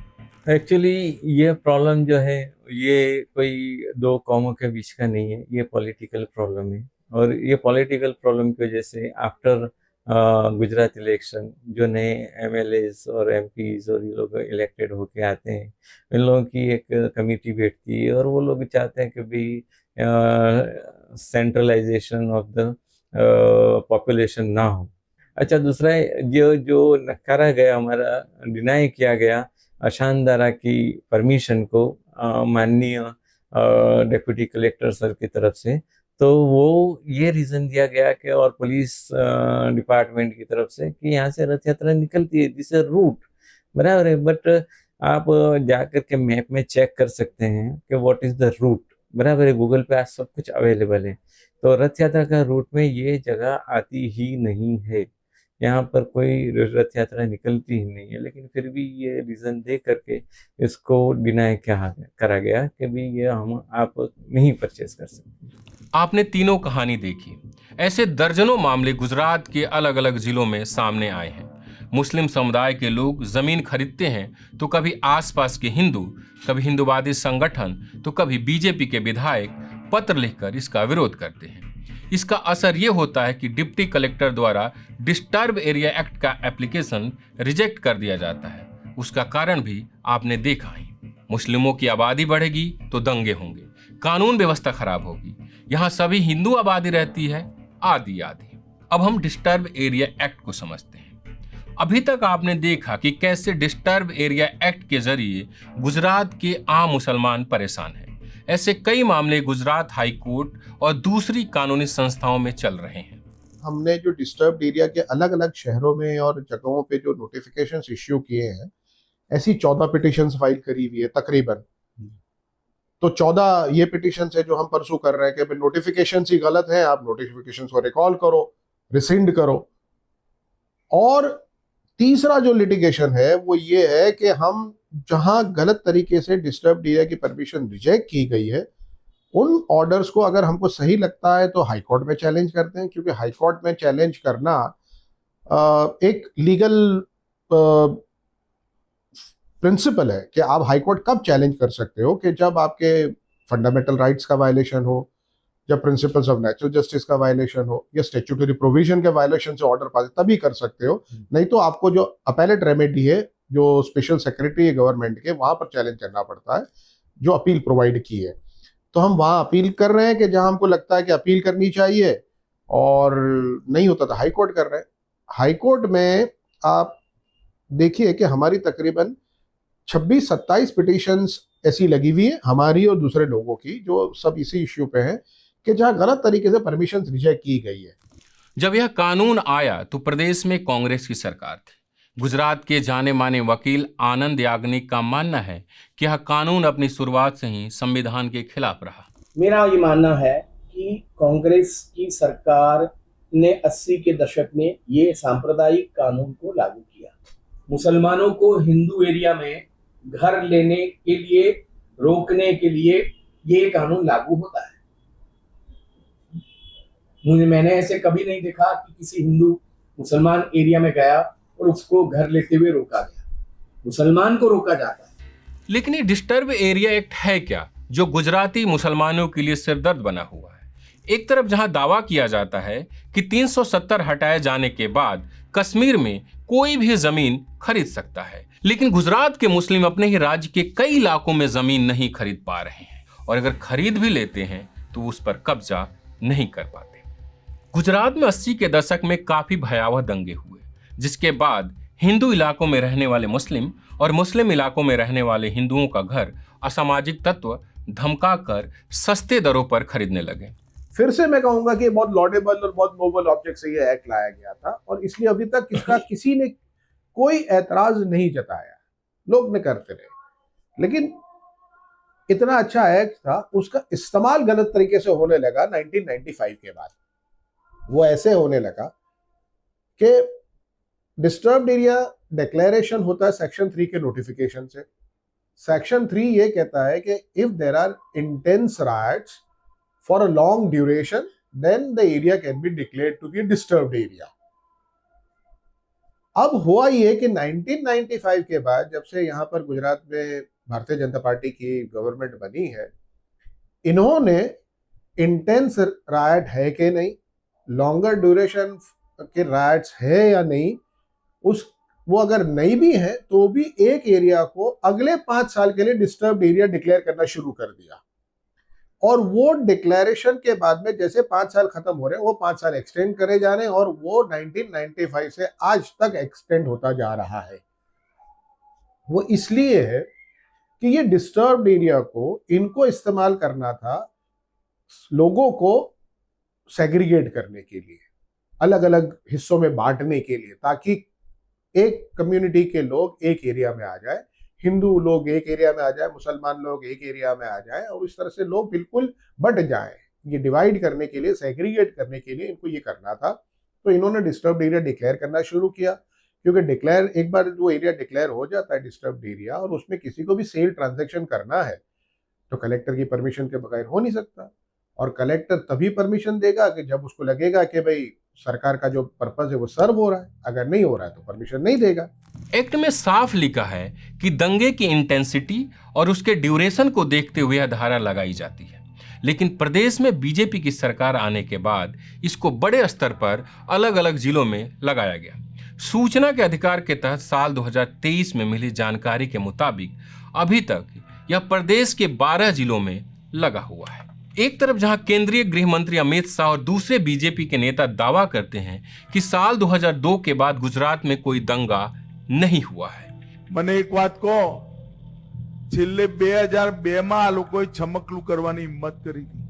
एक्चुअली ये प्रॉब्लम जो है ये कोई 2 कौमों के बीच का नहीं है, ये पॉलिटिकल प्रॉब्लम है। और ये पॉलिटिकल प्रॉब्लम की वजह से आफ्टर गुजरात इलेक्शन जो नए MLAs और MPs और ये लोग इलेक्टेड होके आते हैं, इन लोगों की एक कमेटी बैठती है और वो लोग चाहते हैं कि भाई सेंट्रलाइजेशन ऑफ द पॉपुलेशन ना हो। अच्छा, दूसरा जो नकारा गया, हमारा डिनाई किया गया आशानदारा की परमिशन को माननीय डिप्टी कलेक्टर सर की तरफ से, तो वो ये रीज़न दिया गया कि और पुलिस डिपार्टमेंट की तरफ से कि यहाँ से रथ यात्रा निकलती है, दिस इज रूट, बराबर है। बट आप जाकर के मैप में चेक कर सकते हैं कि व्हाट इज़ द रूट, बराबर है। गूगल पे आज सब कुछ अवेलेबल है। तो रथ यात्रा का रूट में ये जगह आती ही नहीं है, यहाँ पर कोई रथ यात्रा निकलती ही नहीं है। लेकिन फिर भी ये रीज़न दे करके इसको डिनाई करा गया कि भाई ये आप नहीं परचेज कर सकते। आपने तीनों कहानी देखी। ऐसे दर्जनों मामले गुजरात के अलग अलग जिलों में सामने आए हैं। मुस्लिम समुदाय के लोग जमीन खरीदते हैं तो कभी आसपास के हिंदू, कभी हिंदूवादी संगठन, तो कभी बीजेपी के विधायक पत्र लिखकर इसका विरोध करते हैं। इसका असर ये होता है कि डिप्टी कलेक्टर द्वारा डिस्टर्ब एरिया एक्ट का एप्लीकेशन रिजेक्ट कर दिया जाता है। उसका कारण भी आपने देखा ही। मुस्लिमों की आबादी बढ़ेगी तो दंगे होंगे, कानून व्यवस्था खराब होगी, यहाँ सभी हिंदू आबादी रहती है, आदि आदि। अब हम डिस्टर्ब एरिया एक्ट को समझते हैं। अभी तक आपने देखा कि कैसे डिस्टर्ब एरिया एक्ट के जरिए गुजरात के आम मुसलमान परेशान हैं। ऐसे कई मामले गुजरात हाई कोर्ट और दूसरी कानूनी संस्थाओं में चल रहे हैं। हमने जो डिस्टर्ब्ड एरिया के अलग अलग शहरों में और जगहों पे जो नोटिफिकेशंस इश्यू किए हैं, ऐसी 14 पिटिशंस फाइल करी हुई है तकरीबन। तो 14 ये पिटिशंस है जो हम परसू कर रहे हैं कि नोटिफिकेशंस ही गलत है, आप नोटिफिकेशंस को रिकॉल करो, रिसिंड करो। और तीसरा जो लिटिगेशन है वो ये है कि हम जहां गलत तरीके से डिस्टर्ब एरिया की परमिशन रिजेक्ट की गई है, उन ऑर्डर्स को अगर हमको सही लगता है तो हाई कोर्ट में चैलेंज करते हैं, क्योंकि हाई कोर्ट में चैलेंज करना एक लीगल प्रिंसिपल है कि आप हाई कोर्ट कब चैलेंज कर सकते हो, कि जब आपके फंडामेंटल राइट्स का वायलेशन हो, जब प्रिंसिपल्स ऑफ नेचुरल जस्टिस का वायलेशन हो, या स्टैट्यूटरी प्रोविजन के वायलेशन से ऑर्डर पास, तभी कर सकते हो। नहीं तो आपको जो अपेलेट रेमेडी है, जो स्पेशल सेक्रेटरी है गवर्नमेंट के, वहां पर चैलेंज करना पड़ता है, जो अपील प्रोवाइड की है। तो हम वहां अपील कर रहे हैं कि जहां हमको लगता है कि अपील करनी चाहिए और नहीं होता तो हाई कोर्ट कर रहे हैं। हाई कोर्ट में आप देखिए कि हमारी तकरीबन 26-27 पिटिशंस ऐसी लगी हुई है, हमारी और दूसरे लोगों की, जो सब इसी इश्यू पे हैं कि जहां गलत तरीके से परमिशन रिजेक्ट की गई है। जब यह कानून आया तो प्रदेश में कांग्रेस की सरकार थी। गुजरात के जाने माने वकील आनंद याग्निक का मानना है कि यह कानून अपनी शुरुआत से ही संविधान के खिलाफ रहा। मेरा ये मानना है कि कांग्रेस की सरकार ने 80 के दशक में ये सांप्रदायिक कानून को लागू किया। मुसलमानों को हिंदू एरिया में घर लेने के लिए, रोकने के लिए ये कानून लागू होता है। मैंने ऐसे कभी नहीं देखा कि किसी हिंदू मुसलमान एरिया में गया और उसको घर लेते हुए रोका गया। मुसलमान को रोका जाता है। लेकिन ये डिस्टर्ब एरिया एक्ट है क्या, जो गुजराती मुसलमानों के लिए सिरदर्द बना हुआ है? एक तरफ जहां दावा किया जाता है कि 370 हटाए जाने के बाद कश्मीर में कोई भी जमीन खरीद सकता है, लेकिन गुजरात के मुस्लिम अपने ही राज्य के कई इलाकों में जमीन नहीं खरीद पा रहे हैं, और अगर खरीद भी लेते हैं तो उस पर कब्जा नहीं कर पाते। गुजरात में 80 के दशक में काफी भयावह दंगे हुए, जिसके बाद हिंदू इलाकों में रहने वाले मुस्लिम और मुस्लिम इलाकों में रहने वाले हिंदुओं का घर असामाजिक तत्व धमकाकर सस्ते दरों पर खरीदने लगे। फिर से मैं कहूंगा कि बहुत लॉडेबल और बहुत नोबल ऑब्जेक्ट से ये एक्ट लाया गया था, और इसलिए अभी तक इसका किसी ने कोई ऐतराज नहीं जताया, लोग ने करते रहे। लेकिन इतना अच्छा एक्ट था, उसका इस्तेमाल गलत तरीके से होने लगा 1995 के बाद। वो ऐसे होने लगा कि डिस्टर्ब्ड एरिया डिक्लेरेशन होता है सेक्शन 3 के नोटिफिकेशन से। सेक्शन 3 ये कहता है कि if there are intense riots for a long duration then the area can be declared to be a disturbed area. अब हुआ ये कि 1995 के बाद, जब से यहाँ पर गुजरात में भारतीय जनता पार्टी की गवर्नमेंट बनी है, इन्होंने इंटेंस राइट है कि नहीं, लॉन्गर ड्यूरेशन के राइट्स है या नहीं, वो अगर नहीं भी है तो भी एक एरिया को अगले 5 साल के लिए डिस्टर्ब्ड एरिया डिक्लेयर करना शुरू कर दिया। और वो डिक्लेरेशन के बाद में जैसे 5 साल खत्म हो रहे हैं, वो 5 साल एक्सटेंड करे जा रहे हैं, और वो 1995 से आज तक एक्सटेंड होता जा रहा है। वो इसलिए है कि ये डिस्टर्ब्ड एरिया को इनको इस्तेमाल करना था लोगों को सेग्रीगेट करने के लिए, अलग अलग हिस्सों में बांटने के लिए, ताकि एक कम्युनिटी के लोग एक एरिया में आ जाए, हिंदू लोग एक एरिया में आ जाए, मुसलमान लोग एक एरिया में आ जाए, और इस तरह से लोग बिल्कुल बट जाएं। ये डिवाइड करने के लिए, सेग्रीगेट करने के लिए इनको ये करना था। तो इन्होंने डिस्टर्ब्ड एरिया डिक्लेयर करना शुरू किया, क्योंकि डिक्लेयर, एक बार वो एरिया डिक्लेयर हो जाता है डिस्टर्ब्ड एरिया, और उसमें किसी को भी सेल ट्रांजैक्शन करना है तो कलेक्टर की परमिशन के बगैर हो नहीं सकता। और कलेक्टर तभी परमिशन देगा कि जब उसको लगेगा कि भाई सरकार का जो पर्पस है वो सर्व हो रहा है, अगर नहीं हो रहा है तो परमिशन नहीं देगा। एक्ट में साफ लिखा है कि दंगे की इंटेंसिटी और उसके ड्यूरेशन को देखते हुए यह धारा लगाई जाती है, लेकिन प्रदेश में बीजेपी की सरकार आने के बाद इसको बड़े स्तर पर अलग अलग जिलों में लगाया गया। सूचना के अधिकार के तहत साल 2023 में मिली जानकारी के मुताबिक अभी तक यह प्रदेश के 12 जिलों में लगा हुआ है। एक तरफ जहां केंद्रीय गृह मंत्री अमित शाह और दूसरे बीजेपी के नेता दावा करते हैं कि साल 2002 के बाद गुजरात में कोई दंगा नहीं हुआ है। મને એક વાત કહો, છેલ્લે 2002 માં આ લોકોએ છમકલું કરવાની હિંમત કરી હતી।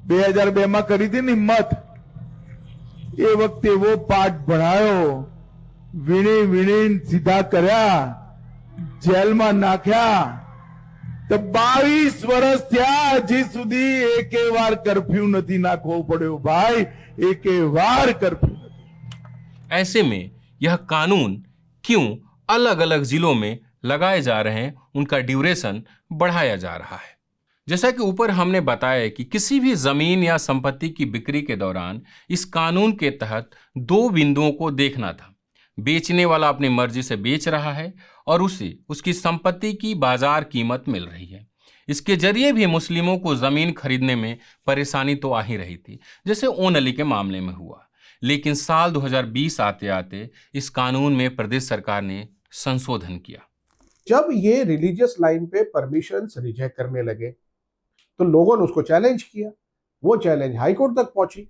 2002 માં કરી હતી ને હિંમત, એ વખતે એવો પાઠ ભણાયો, વીણી વીણી સીધા કર્યા, જેલમાં નાખ્યા, તો 22 વર્ષ થયા, હજી સુધી એકે વાર કર્ફ્યू નથી નાખવો પડ્યો ભાઈ, એકે વાર કર્ફ્यू નથી। ऐसे में यह कानून क्यों अलग अलग जिलों में लगाए जा रहे हैं उनका ड्यूरेशन बढ़ाया जा रहा है। जैसा कि ऊपर हमने बताया कि किसी भी जमीन या संपत्ति की बिक्री के दौरान इस कानून के तहत 2 बिंदुओं को देखना था। बेचने वाला अपनी मर्जी से बेच रहा है और उसे उसकी संपत्ति की बाजार कीमत मिल रही है। इसके जरिए भी मुस्लिमों को जमीन खरीदने में परेशानी तो आ ही रही थी, जैसे ओन अली के मामले में हुआ। लेकिन साल 2020 आते आते इस कानून में प्रदेश सरकार ने संशोधन किया। जब ये रिलीजियस लाइन पे परमिशंस रिजेक्ट करने लगे तो लोगों ने उसको चैलेंज किया। वो चैलेंज हाई कोर्ट तक पहुंची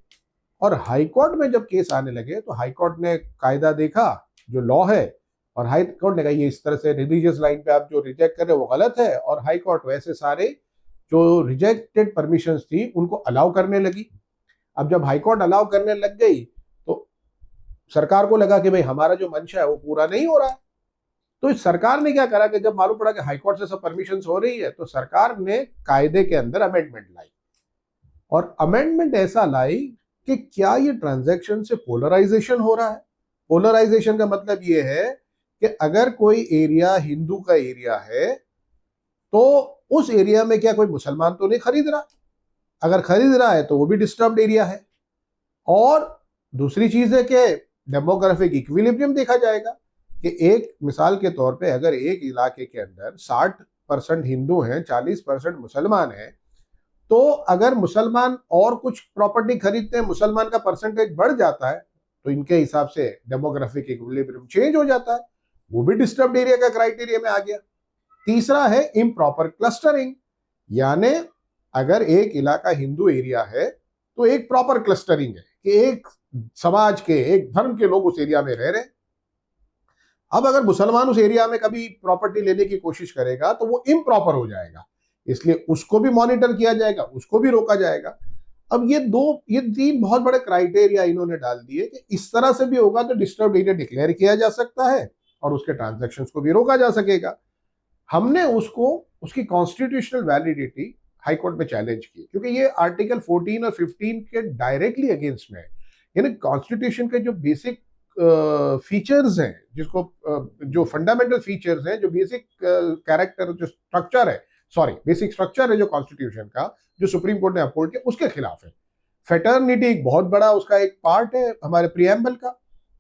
और हाई कोर्ट में जब केस आने लगे तो हाई कोर्ट ने कायदा देखा, जो लॉ है, और हाई कोर्ट ने कहा ये इस तरह से रिलीजियस लाइन पे आप जो रिजेक्ट कर रहे हो वो गलत है। और हाई कोर्ट वैसे सारे जो रिजेक्टेड परमिशंस थी उनको अलाउ करने लगी। अब जब हाई कोर्ट अलाउ करने लग गई तो सरकार को लगा कि भाई हमारा जो मंशा है वो पूरा नहीं हो रहा है। तो इस सरकार ने क्या करा कि जब मालूम पड़ा कि हाई कोर्ट से सब परमिशंस हो रही है तो सरकार ने कायदे के अंदर अमेंडमेंट लाई। और अमेंडमेंट ऐसा लाई कि क्या ये ट्रांजैक्शन से पोलराइजेशन हो रहा है। पोलराइजेशन का मतलब ये है कि अगर कोई एरिया हिंदू का एरिया है तो उस एरिया में क्या कोई मुसलमान तो नहीं खरीद रहा, अगर खरीद रहा है तो वो भी डिस्टर्ब्ड एरिया है। और दूसरी चीज है कि डेमोग्राफिक इक्विलिब्रियम देखा जाएगा कि एक मिसाल के तौर पे अगर एक इलाके के अंदर 60% हिंदू हैं, 40% मुसलमान हैं, तो अगर मुसलमान और कुछ प्रॉपर्टी खरीदते हैं, मुसलमान का परसेंटेज बढ़ जाता है तो इनके हिसाब से डेमोग्राफिक इक्विलिब्रियम चेंज हो जाता है, वो भी डिस्टर्ब्ड एरिया का क्राइटेरिया में आ गया। तीसरा है इम्प्रॉपर क्लस्टरिंग, यानी अगर एक इलाका हिंदू एरिया है तो एक प्रॉपर क्लस्टरिंग है कि एक समाज के, एक धर्म के लोग उस एरिया में रह रहे हैं। अब अगर मुसलमान उस एरिया में कभी प्रॉपर्टी लेने की कोशिश करेगा तो वो इम्प्रॉपर हो जाएगा, इसलिए उसको भी मॉनिटर किया जाएगा, उसको भी रोका जाएगा। अब ये 3 बहुत बड़े क्राइटेरिया इन्होंने डाल दिए कि इस तरह से भी होगा तो डिस्टर्ब्ड एरिया डिक्लेयर किया जा सकता है और उसके ट्रांजैक्शंस को भी रोका जा सकेगा। हमने उसकी कॉन्स्टिट्यूशनल वैलिडिटी हाई कोर्ट में चैलेंज की क्योंकि ये आर्टिकल 14 और 15 के डायरेक्टली अगेंस्ट में है। यानी कॉन्स्टिट्यूशन के जो बेसिक फीचर्स हैं, जिसको जो फंडामेंटल फीचर्स हैं, जो बेसिक कैरेक्टर, जो स्ट्रक्चर है, बेसिक स्ट्रक्चर है जो कॉन्स्टिट्यूशन का, जो सुप्रीम कोर्ट ने अपहोल्ड किया, उसके खिलाफ है। फेटर्निटी एक बहुत बड़ा उसका एक पार्ट है हमारे प्रीएम्बल का,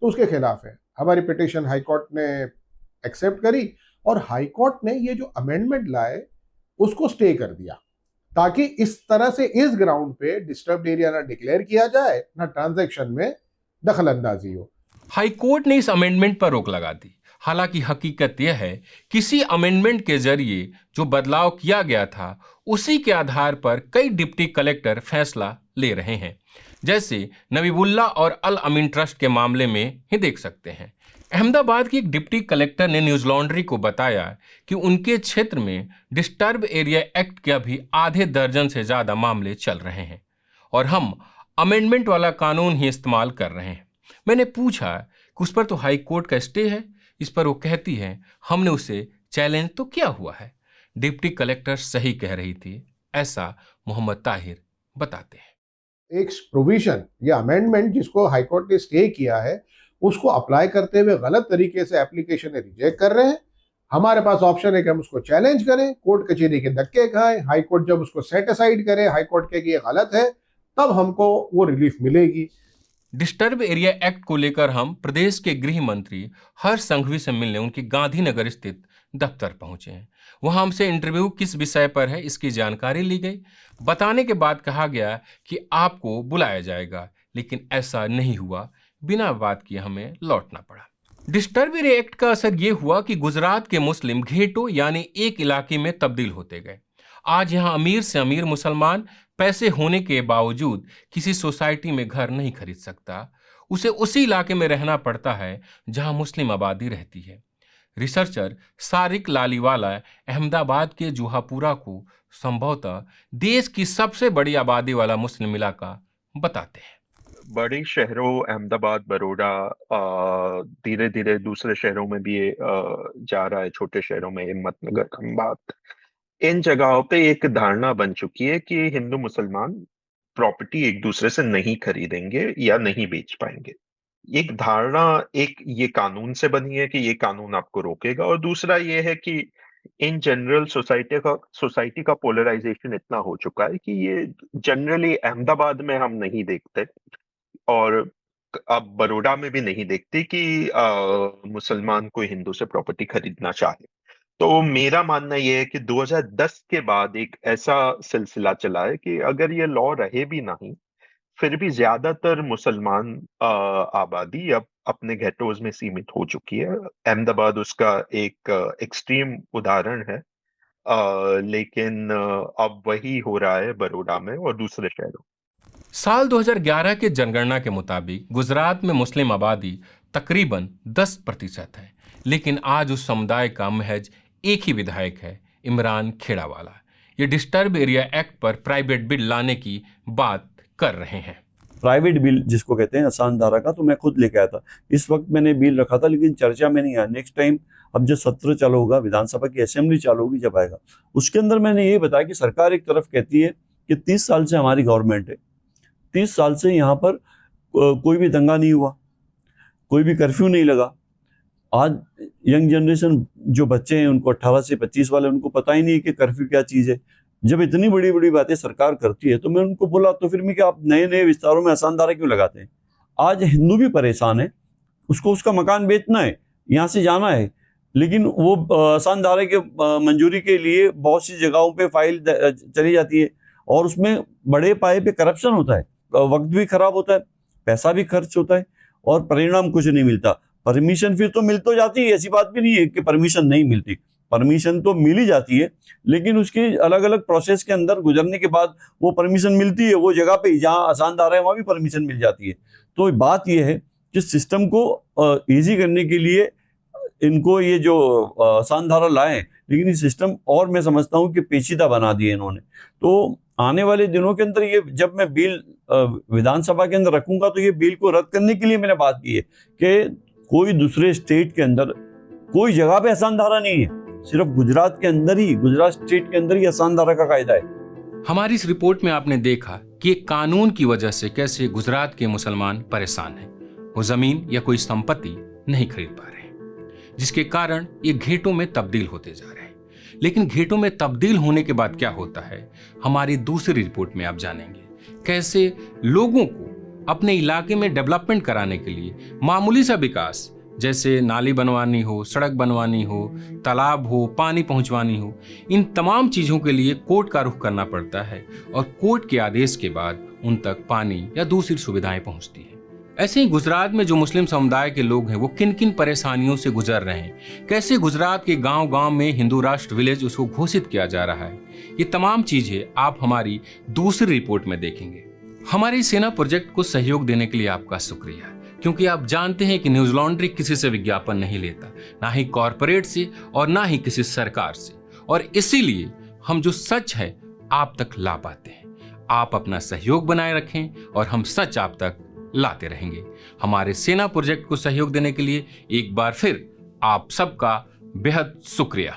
तो उसके खिलाफ है। हमारी पिटीशन हाई कोर्ट ने एक्सेप्ट करी और हाई कोर्ट ने ये जो अमेंडमेंट लाए उसको स्टे कर दिया ताकि इस तरह से इस ग्राउंड पे डिस्टर्ब्ड एरिया ना डिक्लेयर किया जाए, ना ट्रांजैक्शन में दखल अंदाजी हो। हाई कोर्ट ने इस अमेंडमेंट पर रोक लगा दी। हालांकि हकीकत यह है किसी अमेंडमेंट के जरिए जो बदलाव किया गया था उसी के आधार पर कई डिप्टी कलेक्टर फैसला ले रहे हैं, जैसे नबीबुल्ला और अल अमीन ट्रस्ट के मामले में ही देख सकते हैं। अहमदाबाद की एक डिप्टी कलेक्टर ने न्यूज लॉन्ड्री को बताया कि उनके क्षेत्र में डिस्टर्ब एरिया एक्ट के अभी आधे दर्जन से ज़्यादा मामले चल रहे हैं और हम अमेंडमेंट वाला कानून ही इस्तेमाल कर रहे हैं। मैंने पूछा कि उस पर तो हाई कोर्ट का स्टे है। इस पर वो कहती है हमने उसे चैलेंज तो किया हुआ है। डिप्टी कलेक्टर सही कह रही थी, ऐसा मोहम्मद ताहिर बताते हैं। एक प्रोविजन या अमेंडमेंट जिसको हाई कोर्ट ने स्टे किया है उसको अप्लाई करते हुए गलत तरीके से एप्लीकेशन रिजेक्ट कर रहे हैं। हमारे पास ऑप्शन है कि हम उसको चैलेंज करें, कोर्ट कचहरी के धक्के खाएं, हाई कोर्ट जब उसको सेट असाइड करे, हाई कोर्ट कहे कि ये गलत है, तब हमको वो रिलीफ मिलेगी। डिस्टर्ब एरिया एक्ट को लेकर हम प्रदेश के गृह मंत्री हर्ष संघवी से मिलने उनके गांधीनगर स्थित दफ्तर पहुंचे हैं। वहां हमसे इंटरव्यू किस विषय पर है इसकी जानकारी ली गई। बताने के बाद कहा गया कि आपको बुलाया जाएगा, लेकिन ऐसा नहीं हुआ। बिना बात किए हमें लौटना पड़ा। डिस्टर्ब एरिया एक्ट का असर यह हुआ कि गुजरात के मुस्लिम घेटों यानी एक इलाके में तब्दील होते गए। आज यहाँ अमीर से अमीर मुसलमान पैसे होने के बावजूद किसी सोसाइटी में घर नहीं खरीद सकता। उसे उसी इलाके में रहना पड़ता है जहां मुस्लिम आबादी रहती है। रिसर्चर सारिक लालीवाला अहमदाबाद के जुहापुरा को संभवतः देश की सबसे बड़ी आबादी वाला मुस्लिम इलाका बताते हैं। बड़े शहरों अहमदाबाद, बड़ौदा, धीरे धीरे दूसरे शहरों में भी ये जा रहा है, छोटे शहरों में हिम्मतनगर, खंभात, इन जगहों पे एक धारणा बन चुकी है कि हिंदू मुसलमान प्रॉपर्टी एक दूसरे से नहीं खरीदेंगे या नहीं बेच पाएंगे। एक धारणा एक ये कानून से बनी है कि ये कानून आपको रोकेगा, और दूसरा ये है कि इन जनरल सोसाइटी का पोलराइजेशन इतना हो चुका है कि ये जनरली अहमदाबाद में हम नहीं देखते, और अब बड़ौदा में भी नहीं देखते कि मुसलमान कोई हिंदू से प्रॉपर्टी खरीदना चाहे। तो मेरा मानना यह है कि 2010 के बाद एक ऐसा सिलसिला चला है कि अगर ये लॉ रहे भी नहीं, फिर भी ज्यादातर मुसलमान आबादी अब अपने गेटोज में सीमित हो चुकी है। अहमदाबाद उसका एक एक्सट्रीम उदाहरण है, लेकिन अब वही हो रहा है बड़ौदा में और दूसरे शहरों। साल 2011 के जनगणना के मुताबिक गुजरात में मुस्लिम आबादी तकरीबन 10% है, लेकिन आज उस समुदाय का महज एक ही विधायक है, इमरान खेड़ावाला। ये डिस्टर्ब एरिया एक्ट पर प्राइवेट बिल लाने की बात कर रहे हैं। प्राइवेट बिल जिसको कहते हैं आसान धारा का, तो मैं खुद लेके आया था। इस वक्त मैंने बिल रखा था लेकिन चर्चा में नहीं आया। नेक्स्ट टाइम अब जो सत्र चालू होगा, विधानसभा की असेंबली चालू होगी, जब आएगा उसके अंदर मैंने ये बताया कि सरकार एक तरफ कहती है कि 30 साल से हमारी गवर्नमेंट है, 30 साल से यहाँ पर कोई भी दंगा नहीं हुआ, कोई भी कर्फ्यू नहीं लगा। आज यंग जनरेशन जो बच्चे हैं उनको 18 से 25 वाले, उनको पता ही नहीं कि कर्फ्यू क्या चीज़ है। जब इतनी बड़ी बड़ी बातें सरकार करती है तो मैं उनको बोला तो फिर मैं कि आप नए नए विस्तारों में आसान धारा क्यों लगाते हैं? आज हिंदू भी परेशान है, उसको उसका मकान बेचना है, यहाँ से जाना है, लेकिन वो आसान धारा के मंजूरी के लिए बहुत सी जगहों पे फाइल चली जाती है और उसमें बड़े पाए पे करप्शन होता है, वक्त भी खराब होता है, पैसा भी खर्च होता है और परिणाम कुछ नहीं मिलता। परमिशन फिर तो मिल तो जाती है, ऐसी बात भी नहीं है कि परमिशन नहीं मिलती, परमिशन तो मिल ही जाती है, लेकिन उसकी अलग अलग प्रोसेस के अंदर गुजरने के बाद वो परमिशन मिलती है, वो जगह पे जहाँ आसान धारा है वहाँ भी परमिशन मिल जाती है। तो बात ये है कि सिस्टम को ईजी करने के लिए इनको ये जो आसान धारा लाए, लेकिन ये सिस्टम और मैं समझता हूँ कि पेचीदा बना दिए इन्होंने। तो आने वाले दिनों के अंदर ये जब मैं बिल विधानसभा के अंदर रखूंगा तो ये बिल को रद्द करने के लिए मैंने बात की है कि कोई दूसरे स्टेट के अंदर कोई जगह पे आसान धारा नहीं है, सिर्फ गुजरात के अंदर ही, गुजरात स्टेट के अंदर ही आसान धारा का कायदा है। हमारी इस रिपोर्ट में आपने देखा कि एक कानून की वजह से कैसे गुजरात के मुसलमान परेशान हैं। वो जमीन या कोई संपत्ति नहीं खरीद पा रहे, जिसके कारण ये घेटों में तब्दील होते जा रहे हैं। लेकिन घेटों में तब्दील होने के बाद क्या होता है, हमारी दूसरी रिपोर्ट में आप जानेंगे कैसे लोगों को अपने इलाके में डेवलपमेंट कराने के लिए मामूली सा विकास, जैसे नाली बनवानी हो, सड़क बनवानी हो, तालाब हो, पानी पहुंचवानी हो, इन तमाम चीज़ों के लिए कोर्ट का रुख करना पड़ता है और कोर्ट के आदेश के बाद उन तक पानी या दूसरी सुविधाएं पहुंचती हैं। ऐसे ही गुजरात में जो मुस्लिम समुदाय के लोग हैं वो किन किन परेशानियों से गुजर रहे हैं, कैसे गुजरात के गांव-गांव में हिंदू राष्ट्र विलेज उसको घोषित किया जा रहा है, ये तमाम चीज़ें आप हमारी दूसरी रिपोर्ट में देखेंगे। हमारे सेना प्रोजेक्ट को सहयोग देने के लिए आपका शुक्रिया, क्योंकि आप जानते हैं कि न्यूज लॉन्ड्री किसी से विज्ञापन नहीं लेता, ना ही कॉरपोरेट से और ना ही किसी सरकार से, और इसीलिए हम जो सच है आप तक ला पाते हैं। आप अपना सहयोग बनाए रखें और हम सच आप तक लाते रहेंगे। हमारे सेना प्रोजेक्ट को सहयोग देने के लिए एक बार फिर आप सबका बेहद शुक्रिया।